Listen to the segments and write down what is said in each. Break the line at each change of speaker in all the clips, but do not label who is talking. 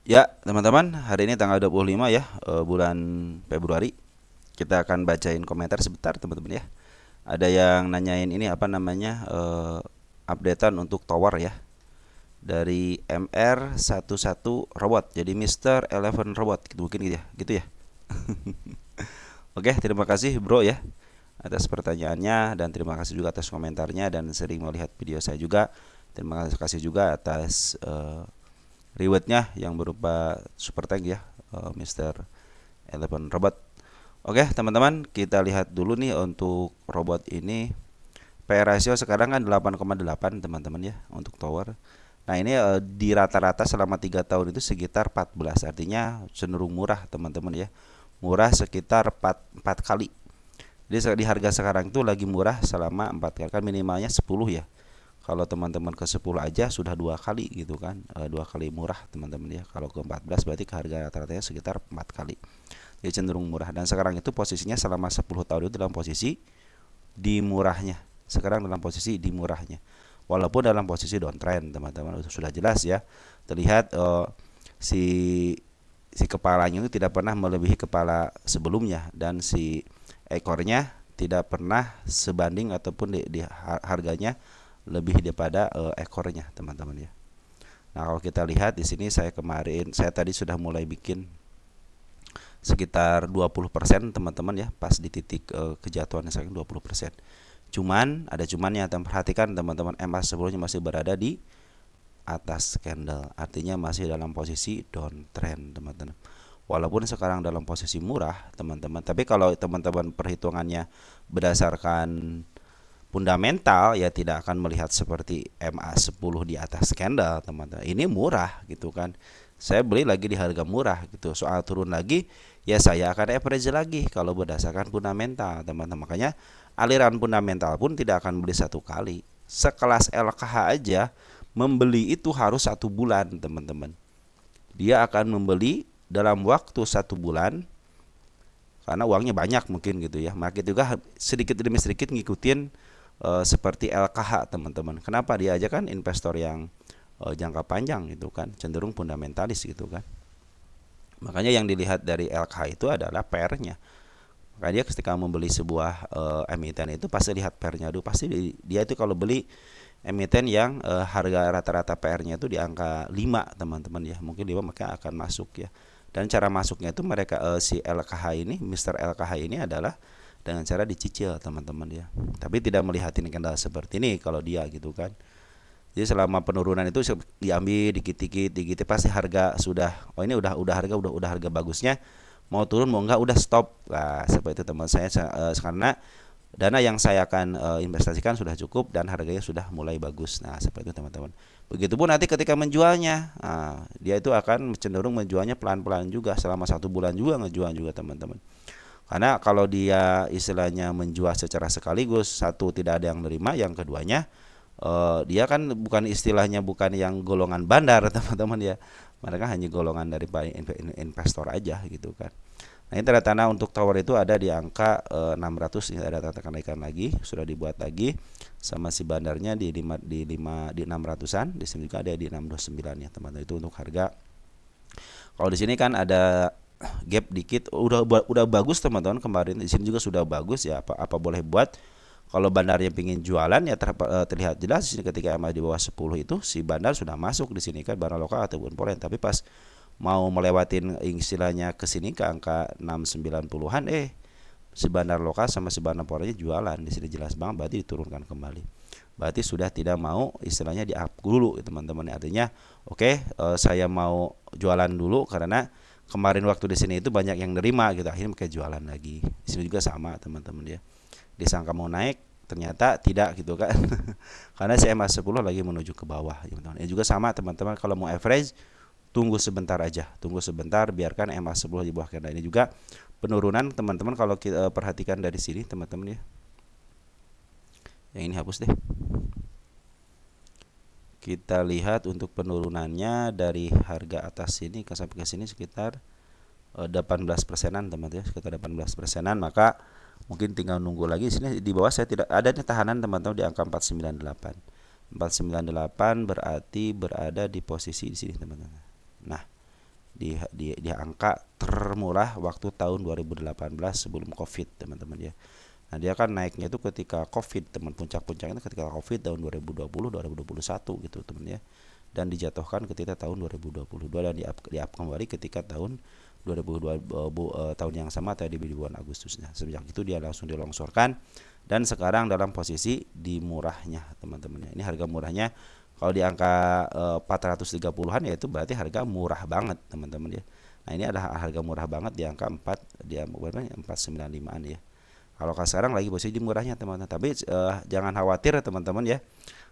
Ya, teman-teman, hari ini tanggal 25 ya, bulan Februari. Kita akan bacain komentar sebentar, teman-teman ya. Ada yang nanyain ini apa namanya, updatean untuk tower ya. Dari MR11 Robot, jadi Mister Eleven Robot, gitu mungkin gitu ya. Gitu ya. Oke, terima kasih Bro ya atas pertanyaannya dan terima kasih juga atas komentarnya dan sering melihat video saya juga. Terima kasih juga atas rewardnya yang berupa super tank ya, Mister Eleven Robot. Oke teman-teman, kita lihat dulu nih untuk robot ini. PR ratio sekarang kan 8,8 teman-teman ya untuk tower. Nah ini di rata-rata selama 3 tahun itu sekitar 14, artinya cenderung murah teman-teman ya. Murah sekitar 4 kali. Jadi di harga sekarang itu lagi murah selama 4 kali, kan minimalnya 10 ya. Kalau teman-teman ke 10 aja sudah 2 kali gitu kan, 2 kali murah teman-teman ya. Kalau ke 14 berarti ke harga rata-ratanya sekitar 4 kali. Jadi cenderung murah dan sekarang itu posisinya selama 10 tahun itu dalam posisi di murahnya. Sekarang dalam posisi di murahnya. Walaupun dalam posisi downtrend teman-teman, itu sudah jelas ya. Terlihat si si kepalanya itu tidak pernah melebihi kepala sebelumnya dan si ekornya tidak pernah sebanding ataupun di harganya lebih daripada ekornya teman-teman ya. Nah, kalau kita lihat di sini saya tadi sudah mulai bikin sekitar 20% teman-teman ya, pas di titik kejatuhannya sekarang 20%. Cuman ada cumannya, perhatikan teman-teman, MA10-nya masih berada di atas candle, artinya masih dalam posisi downtrend teman-teman. Walaupun sekarang dalam posisi murah teman-teman, tapi kalau teman-teman perhitungannya berdasarkan fundamental ya tidak akan melihat seperti MA10 di atas candle teman-teman. Ini murah gitu kan. Saya beli lagi di harga murah gitu. Soal turun lagi ya saya akan average lagi kalau berdasarkan fundamental teman-teman. Makanya aliran fundamental pun tidak akan beli satu kali. Sekelas LKH aja membeli itu harus 1 bulan teman-teman. Dia akan membeli dalam waktu 1 bulan karena uangnya banyak mungkin gitu ya. Market juga sedikit demi sedikit ngikutin seperti LKH teman-teman. Kenapa? Dia aja kan investor yang jangka panjang gitu kan, cenderung fundamentalis gitu kan. Makanya yang dilihat dari LKH itu adalah pairnya. Makanya dia ketika membeli sebuah emiten itu pasti lihat pairnya dulu. Pasti dia itu kalau beli emiten yang harga rata-rata PR-nya itu di angka 5 teman-teman ya. Mungkin 5 maka akan masuk ya. Dan cara masuknya itu mereka si LKH ini, Mister LKH ini adalah dengan cara dicicil teman-teman ya. Tapi tidak melihatin kendala seperti ini kalau dia gitu kan. Jadi selama penurunan itu diambil dikit-dikit dikit pasti harga sudah, oh ini udah harga bagusnya, mau turun mau enggak udah stop. Nah, seperti itu teman saya karena dana yang saya akan investasikan sudah cukup dan harganya sudah mulai bagus. Nah, seperti itu teman-teman. Begitupun nanti ketika menjualnya, nah, dia itu akan cenderung menjualnya pelan-pelan juga selama 1 bulan juga ngejual juga teman-teman. Karena kalau dia istilahnya menjual secara sekaligus, satu tidak ada yang nerima, yang keduanya dia kan bukan istilahnya bukan yang golongan bandar teman-teman ya. Mereka hanya golongan dari investor aja gitu kan. Nah, ini tanda-tanda untuk tower itu ada di angka 600, ini ada tanda kenaikan lagi, sudah dibuat lagi sama si bandarnya di 600-an, di sini juga ada di 629 ya, teman-teman. Itu untuk harga. Kalau di sini kan ada gap dikit, udah bagus teman-teman, kemarin di sini juga sudah bagus ya, apa boleh buat. Kalau bandarnya pingin jualan ya terlihat jelas di sini ketika MA di bawah 10 itu si bandar sudah masuk di sini kan, barang lokal ataupun foreign, tapi pas mau melewatin istilahnya ke sini ke angka 690-an si bandar lokal sama si bandar foreignnya jualan di sini, jelas banget berarti diturunkan kembali. Berarti sudah tidak mau istilahnya di up dulu teman-teman. Artinya oke, saya mau jualan dulu karena kemarin waktu di sini itu banyak yang nerima gitu, akhirnya pakai jualan lagi. Di sini juga sama teman-teman ya. Disangka mau naik ternyata tidak gitu kan. Karena CMA10 lagi menuju ke bawah teman-teman. Ini juga sama teman-teman, kalau mau average tunggu sebentar aja, tunggu sebentar, biarkan MA10 di bawah candle. Ini juga penurunan teman-teman kalau kita perhatikan dari sini teman-teman ya. Yang ini hapus deh. Kita lihat untuk penurunannya dari harga atas sini ke sampai ke sini sekitar 18%-an teman-teman ya, sekitar 18%-an. Maka mungkin tinggal nunggu lagi. Sini di bawah saya tidak ada tahanan teman-teman di angka 498. 498 berarti berada di posisi di sini teman-teman. Nah, di angka termurah waktu tahun 2018 sebelum Covid, teman-teman ya. Nah, dia kan naiknya itu ketika Covid, teman, puncak-puncaknya ketika Covid tahun 2020 2021 gitu, teman ya. Dan dijatuhkan ketika tahun 2022 dan di-up kembali ketika tahun 2002 tahun yang sama tadi di bulan Agustusnya. Sejak itu dia langsung dilongsorkan dan sekarang dalam posisi di murahnya, teman-teman ya. Ini harga murahnya kalau di angka 430-an ya itu berarti harga murah banget, teman-teman ya. Nah, ini adalah harga murah banget di angka 4 dia berapa 495-an ya. Kalau sekarang lagi posisi di murahnya, teman-teman. Tapi jangan khawatir teman-teman ya.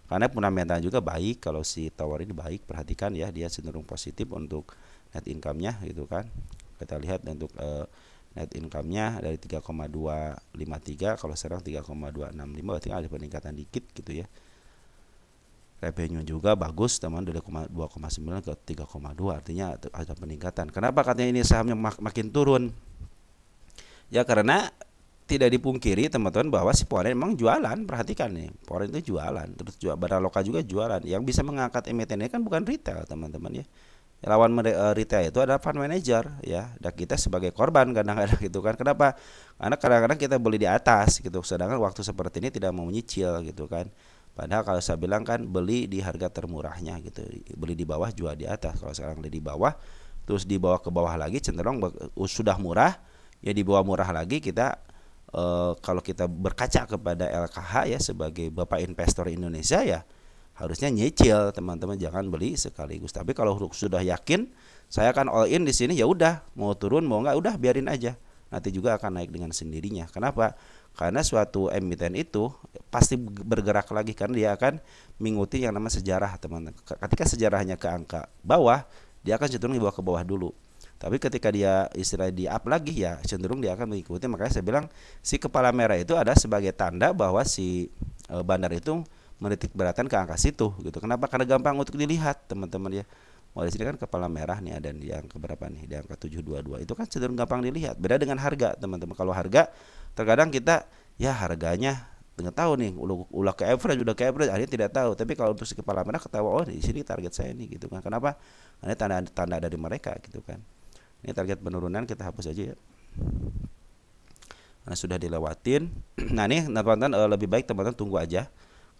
Karena fundamental juga baik, kalau si tower ini baik, perhatikan ya, dia cenderung positif untuk net income-nya gitu kan. Kita lihat untuk net income-nya dari 3,253 kalau sekarang 3,265, berarti ada peningkatan dikit gitu ya. Revenue juga bagus, teman, dari 2,9 ke 3,2, artinya ada peningkatan. Kenapa katanya ini sahamnya makin turun? Ya karena tidak dipungkiri teman-teman bahwa si Foreign memang jualan. Perhatikan nih, Foreign itu jualan, terus barang lokal juga jualan. Yang bisa mengangkat emiten ini kan bukan retail, teman-teman ya. Lawan retail itu adalah fund manager ya. Dan kita sebagai korban kadang-kadang gitu kan. Kenapa? Karena kadang-kadang kita beli di atas gitu, sedangkan waktu seperti ini tidak mau menyicil gitu kan. Padahal kalau saya bilang kan beli di harga termurahnya gitu, beli di bawah jual di atas. Kalau sekarang beli di bawah terus dibawa ke bawah lagi, cenderung sudah murah ya, di bawah murah lagi kita. Kalau kita berkaca kepada LKH ya sebagai bapak investor Indonesia ya harusnya nyicil, teman-teman, jangan beli sekaligus. Tapi kalau sudah yakin saya akan all in di sini, ya udah, mau turun mau nggak udah biarin aja, nanti juga akan naik dengan sendirinya. Kenapa? Karena suatu emiten itu pasti bergerak lagi karena dia akan mengikuti yang namanya sejarah, teman-teman. Ketika sejarahnya ke angka bawah, dia akan cenderung dibawa ke bawah dulu. Tapi ketika dia istilahnya di up lagi ya cenderung dia akan mengikuti. Makanya saya bilang si kepala merah itu ada sebagai tanda bahwa si bandar itu menitik beratkan ke angka situ gitu. Kenapa? Karena gampang untuk dilihat, teman-teman ya. Oh, di sini kan kepala merah nih, ada di angka berapa nih? Di angka 722. Itu kan cenderung gampang dilihat. Beda dengan harga, teman-teman. Kalau harga terkadang kita ya harganya nggak tahu nih, ulah ke average, udah ke average, akhirnya tidak tahu. Tapi kalau untuk si kepala merah ketawa, oh di sini target saya nih gitu kan. Kenapa? Karena tanda dari mereka gitu kan. Ini target penurunan kita hapus aja ya, karena sudah dilewatin. Nah ini teman-teman lebih baik teman-teman tunggu aja,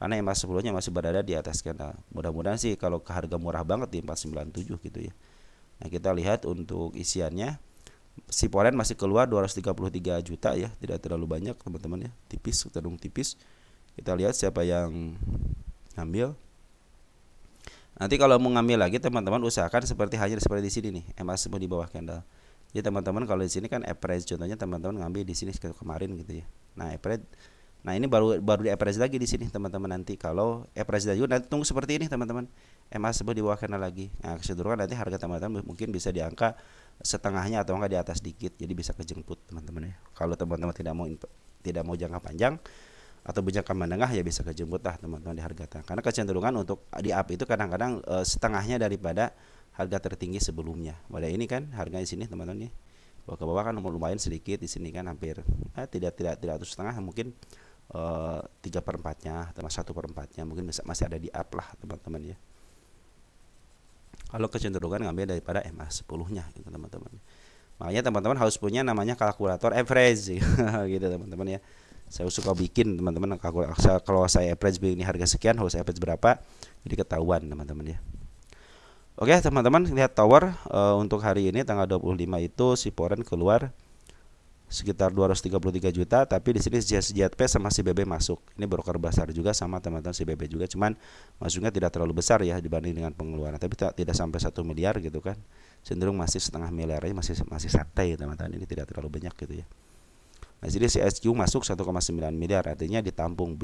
karena EMA 10-nya masih berada di atas skena. Mudah-mudahan sih kalau ke harga murah banget di 497 gitu ya. Nah kita lihat untuk isiannya, si Foreign masih keluar 233 juta ya, tidak terlalu banyak teman-teman ya, tipis, cenderung tipis. Kita lihat siapa yang ngambil. Nanti kalau mau ngambil lagi teman-teman usahakan hanya seperti di sini nih, EMA semua di bawah candle. Jadi teman-teman kalau di sini kan average, contohnya teman-teman ngambil di sini kemarin gitu ya. Nah average, nah ini baru di average lagi di sini teman-teman. Nanti kalau average lagi nanti tunggu seperti ini teman-teman, EMA semua di bawah candle lagi. Nah kecenderungan nanti harga teman-teman mungkin bisa di angka setengahnya atau enggak di atas dikit, jadi bisa kejemput teman-teman ya. Kalau teman-teman tidak mau jangka panjang atau jangka menengah ya bisa kejemput lah teman-teman di harga tengah. Karena kecenderungan untuk di up itu kadang-kadang setengahnya daripada harga tertinggi sebelumnya. Pada ini kan harga di sini teman-teman nih, bawah ke bawah kan lumayan sedikit, di sini kan hampir tidak terus setengah, mungkin 3/4-nya atau 1/4-nya mungkin masih ada di up lah teman-teman ya. Kalau kecenderungan ngambil daripada EMA 10-nya gitu teman-teman. Makanya teman-teman harus punya namanya kalkulator average gitu teman-teman ya. Saya suka bikin teman-teman kalau saya average ini harga sekian, harus average berapa, jadi ketahuan teman-teman ya. Oke teman-teman, lihat tower untuk hari ini tanggal 25 itu si Foreign keluar sekitar 233 juta, tapi di sini JP sama si BB masuk. Ini broker besar juga sama teman-teman, si BB juga, cuman masuknya tidak terlalu besar ya dibanding dengan pengeluaran, tapi tidak sampai 1 miliar gitu kan. Cenderung masih setengah miliar aja, masih santai teman-teman, ini tidak terlalu banyak gitu ya. Nah, jadi CSQ masuk 1,9 miliar, artinya ditampung.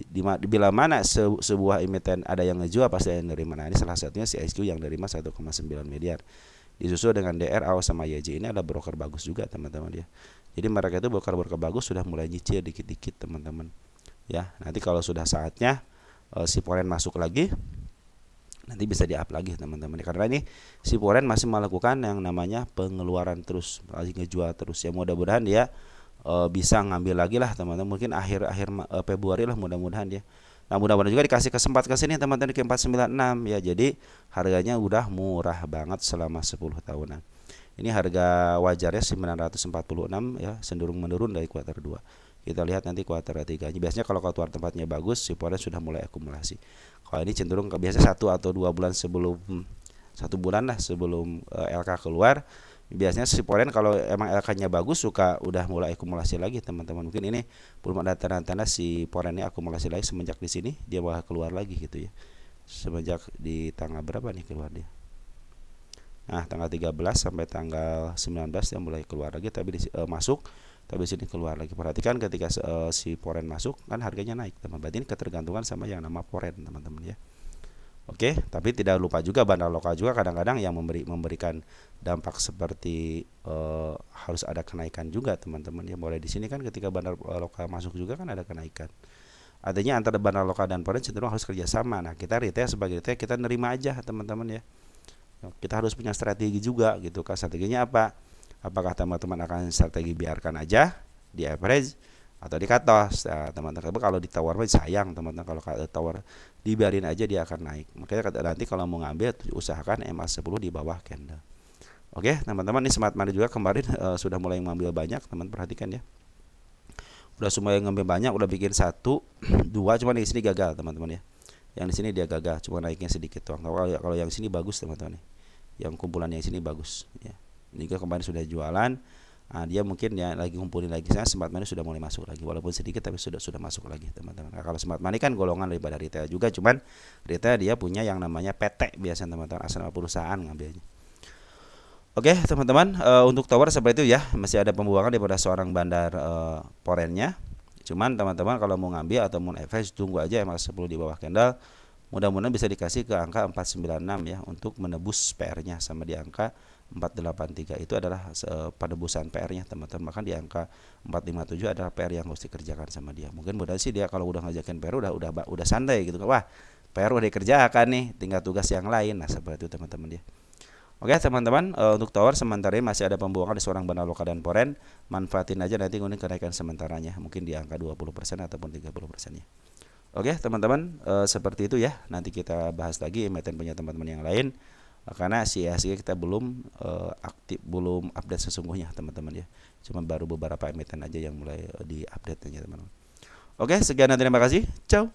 Bila mana sebuah emiten ada yang ngejual pasti ada yang nerima. Nah, ini salah satunya CSQ yang nerima 1,9 miliar. Disusul dengan DR, AO sama YJ. Ini ada broker bagus juga teman-teman ya. Jadi mereka itu broker bagus sudah mulai nyicil dikit-dikit teman-teman. Ya, nanti kalau sudah saatnya si Foreign masuk lagi, nanti bisa di-up lagi teman-teman. Karena ini si Foreign masih melakukan yang namanya pengeluaran terus, lagi ngejual terus. Ya mudah-mudahan dia bisa ngambil lagi lah teman-teman, mungkin akhir Februari lah mudah-mudahan ya. Nah mudah-mudahan juga dikasih kesempatan ke sini teman-teman ke 496 ya, jadi harganya udah murah banget selama 10 tahunan. Ini harga wajarnya 946 ya, cenderung menurun dari kuartal 2. Kita lihat nanti kuartal 3. Biasanya kalau kuartal tempatnya bagus, si poren sudah mulai akumulasi. Kalau ini cenderung ke biasa 1 atau 2 bulan sebelum 1 bulan lah sebelum LK keluar. Biasanya si poren kalau emang LK-nya bagus suka udah mulai akumulasi lagi teman-teman. Mungkin ini belum ada tanda-tanda si porennya akumulasi lagi semenjak di sini dia bakal keluar lagi gitu ya. Semenjak di tanggal berapa nih keluar dia? Nah, tanggal 13 sampai tanggal 19 dia mulai keluar lagi tapi masuk, tapi di sini keluar lagi. Perhatikan ketika si poren masuk kan harganya naik, teman. Berarti ini ketergantungan sama yang nama poren, teman-teman ya. Oke, tapi tidak lupa juga bandar lokal juga kadang-kadang yang memberikan dampak seperti harus ada kenaikan juga, teman-teman ya. Mulai di sini kan ketika bandar lokal masuk juga kan ada kenaikan. Artinya antara bandar lokal dan poren cenderung harus kerjasama. Nah, kita retail sebagai retail kita nerima aja, teman-teman ya. Kita harus punya strategi juga gitu kan. Strateginya apa? Apakah teman-teman akan strategi biarkan aja di average atau di cut loss? Nah, teman-teman kalau ditawar sayang, teman-teman kalau tawar dibiarin aja dia akan naik. Makanya nanti kalau mau ngambil usahakan MA10 di bawah candle. Oke, teman-teman, ini Smart Money juga kemarin sudah mulai mengambil banyak, teman perhatikan ya. Udah semua yang ngambil banyak, udah bikin 1, 2, cuma di sini gagal, teman-teman ya. Yang di sini dia gagal, cuma naiknya sedikit doang. Kalau yang sini bagus, teman-teman nih. Yang kumpulan yang sini bagus ya. Ini juga kemarin sudah jualan. Nah, dia mungkin ya lagi kumpulin lagi. Saya Smart Money sudah mulai masuk lagi walaupun sedikit tapi sudah masuk lagi, teman-teman. Nah, kalau Smart Money kan golongan daripada retail juga, cuman retail dia punya yang namanya PT biasanya, teman-teman, asal nama perusahaan ngambilnya. Oke, teman-teman, untuk tower seperti itu ya. Masih ada pembuangan daripada seorang bandar porennya. Cuman teman-teman kalau mau ngambil atau mau average tunggu aja MA10 di bawah candle. Mudah-mudahan bisa dikasih ke angka 496 ya untuk menebus PR-nya sama di angka 483 itu adalah penebusan PR-nya, teman-teman. Bahkan di angka 457 adalah PR yang harus dikerjakan sama dia. Mungkin mudah sih dia kalau udah ngajakin PR udah santai gitu. Wah, PR udah dikerjakan nih, tinggal tugas yang lain. Nah, seperti itu, teman-teman ya. Oke, teman-teman, untuk tower sementara ini masih ada pembuangan di seorang bandar lokal dan poren. Manfaatin aja nanti ini kenaikan sementaranya, mungkin di angka 20% ataupun 30% ya. Oke, teman-teman, seperti itu ya. Nanti kita bahas lagi emiten punya teman-teman yang lain. Karena si IHSG kita belum aktif, belum update sesungguhnya, teman-teman ya. Cuma baru beberapa emiten aja yang mulai di update aja, teman-teman. Oke, sekian dan terima kasih. Ciao.